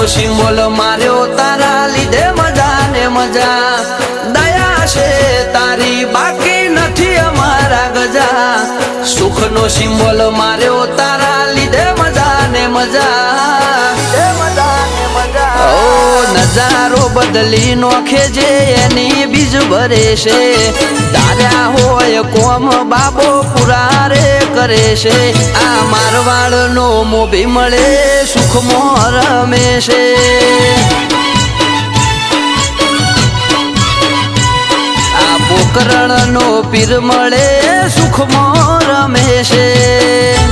symbol માર્યો તારા લીધે મજા ને મજા દયા છે તારી બાકી નથી અમારા ગજા સુખનો સિમ્બોલ માર્યો તારા લીધે મજા ને મજા નજારો બદલી નોખે જે એની બીજ ભરે છે તાર્યા હોય કોમ બાબો પુરા રે કરે છે આ મારવાડ નો મોભી મળે સુખમાં રમે છે આ પોકરણ નો પીર મળે સુખમાં રમે છે